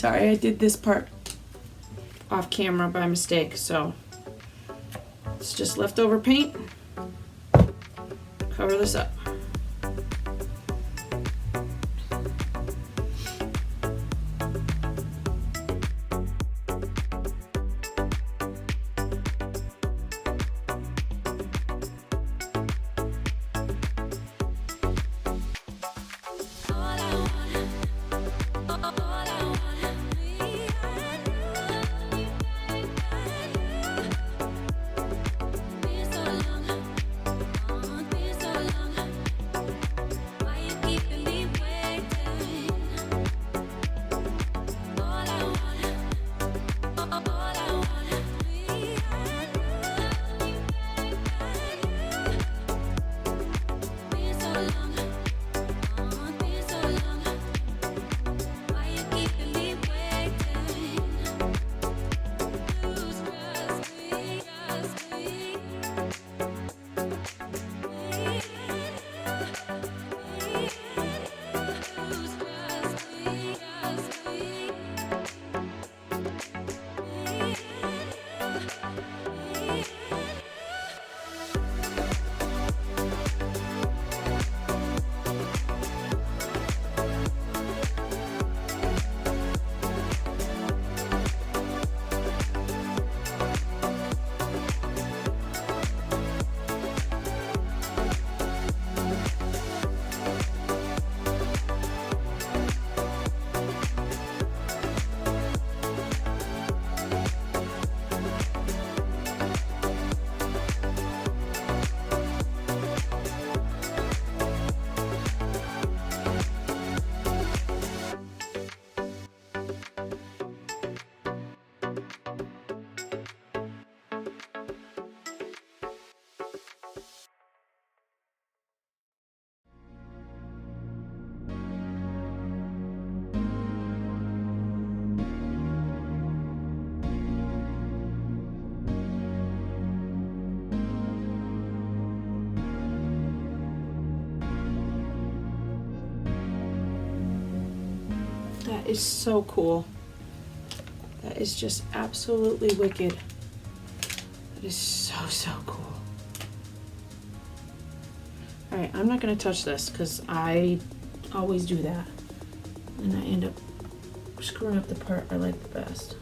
Sorry, I did this part off camera by mistake, so it's just leftover paint. Cover this up. That is so cool. That is just absolutely wicked. That is so cool. All right, I'm not gonna touch this because I always do that. And I end up screwing up the part I like the best.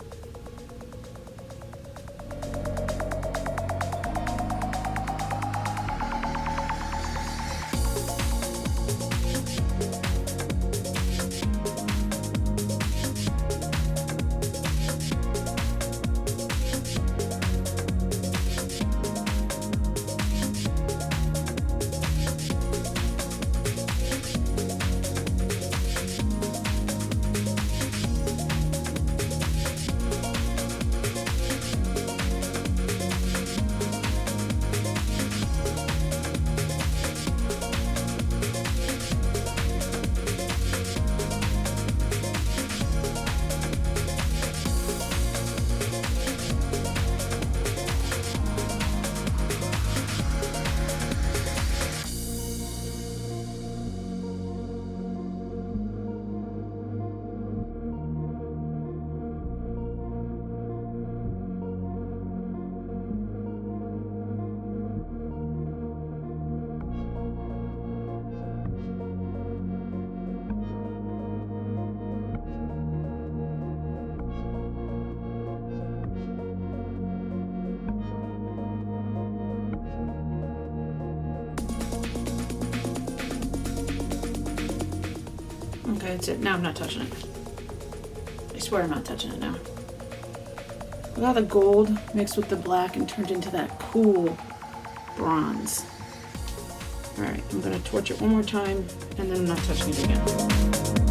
Okay, that's it. Now I'm not touching it. I swear I'm not touching it now. Look how the gold mixed with the black and turned into that cool bronze. All right, I'm gonna torch it one more time and then I'm not touching it again.